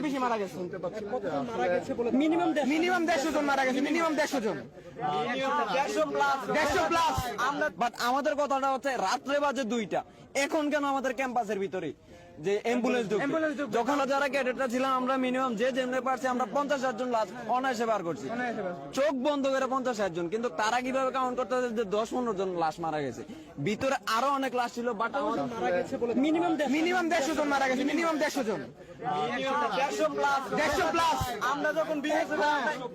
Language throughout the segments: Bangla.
বেশি মারা গেছে। মিনিমাম মিনিমাম 150 জন মারা গেছে, মিনিমাম 150 জন, 150 প্লাস। বাট আমাদের কথাটা হচ্ছে রাত্রে বাজে 2টা, এখন কেন আমাদের ক্যাম্পাসের ভিতরে যে অ্যাম্বুলেন্স যখন যারা ক্যাডেটরা ছিলাম আমরা মিনিমাম যে যেমনি পারছি আমরা 50 জন লাশ অনায়াসে বার করছি, চোখ বন্ধ করে 50 জন। কিন্তু তারা কিভাবে কাউন্ট করতে যে 10-15 জন লাশ মারা গেছে, ভিতরে আরো অনেক লাশ ছিল। বাট মিনিমাম মিনিমাম 150 জন মারা গেছে, মিনিমাম 150 জন, 150 প্লাস। আমরা যখন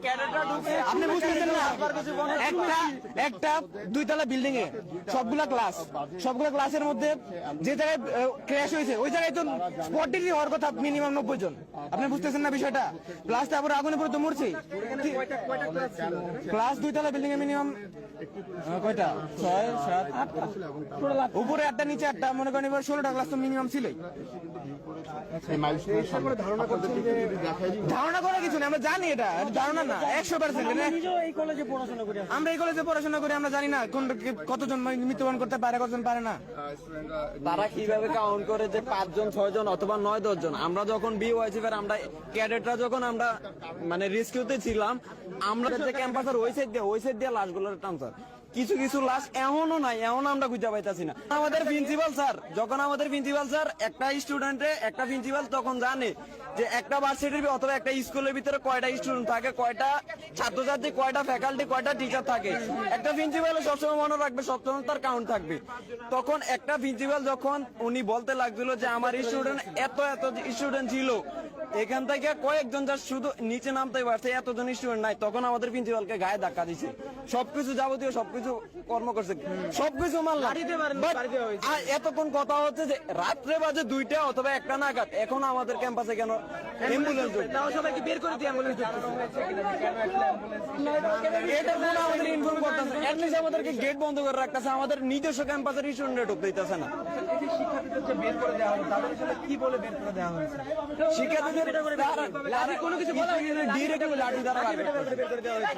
ক্যাডেটরা ঢুকে আপনি বুঝতেছেন না, একটা 2তলা বিল্ডিং এ সবগুলা ক্লাসের মধ্যে যে জায়গায় ক্র্যাশ হয়েছে ওই জায়গায় তো স্পট ডেথ হওয়ার কথা মিনিমাম 90 জন। আপনি বুঝতেছেন না বিষয়টা? প্লাস তারপরে আগুনে পড়ে তো মরছে। ক্লাস 2তলা বিল্ডিং এ মিনিমাম কয়টা, 6, 7, 8টা, উপরে 8টা নিচে 8টা, মনে করেন এবার 16টা ক্লাস তো মিনিমাম ছিলই। ধারণা করা কিছু নেই, আমরা জানি এটা ধারণা না, 100%। আমরা এই কলেজে পড়াশোনা করি, আমরা জানি না কতজন মৃত্যুবরণ করতে পারে, কতজন পারে না। তারা কিভাবে কাউন্ট করে যে 5 জন 6 জন অথবা 9-10 জন। আমরা যখন বিওয়াইসি আমরা ক্যাডেটরা যখন আমরা মানে রেস্কিউতে ছিলাম, আমরা যে ক্যাম্পাসের ওই সাইড দিয়ে লাশগুলোর টানসার, কিছু লাশ এমনও নাই, এমন আমরা খুঁজে পাইতাছি না। আমাদের প্রিন্সিপাল স্যার একটা প্রিন্সিপাল তখন জানে যে একটা ভার্সিটির অথবা একটা স্কুলের ভিতরে কয়টা স্টুডেন্ট থাকে, কয়টা ছাত্রছাত্রী, কয়টা ফ্যাকাল্টি, কয়টা টিচার থাকে। একটা প্রিন্সিপাল সবসময় মনে রাখবে, সবসময় তার কাউন্ট থাকবে। তখন একটা প্রিন্সিপাল যখন উনি বলতে লাগছিল যে আমার স্টুডেন্ট এত স্টুডেন্ট ছিল, এখান থেকে কয়েকজন যা শুধু নিচে নামতে পারছে, এতজন স্টুডেন্ট নাই, তখন আমাদের প্রিন্সিপালকে গায়ে ধাক্কা দিছে, সবকিছু যাবতীয় সবকিছু কর্ম করছে, সবকিছু মানলাম। আর এতক্ষণ কথা হচ্ছে যে রাত্রে বাজে 2টা অথবা 1টা নাগাদ, এখন আমাদের ক্যাম্পাসে কেন অ্যাম্বুলেন্স সবাইকে বের করে দিয়ে অ্যাম্বুলেন্স আমাদের ইনফর্ম করতেছে, অ্যাটলিস্ট আমাদেরকে গেট বন্ধ করে রাখতেছে, আমাদের নিজস্ব ক্যাম্পাসের স্টুডেন্ট ঢুকতে দিতেছে না। শিক্ষার্থীদের কোনো কিছু ডিরেক্ট লাঠি দ্বারা বের করে দেওয়া হয়েছে।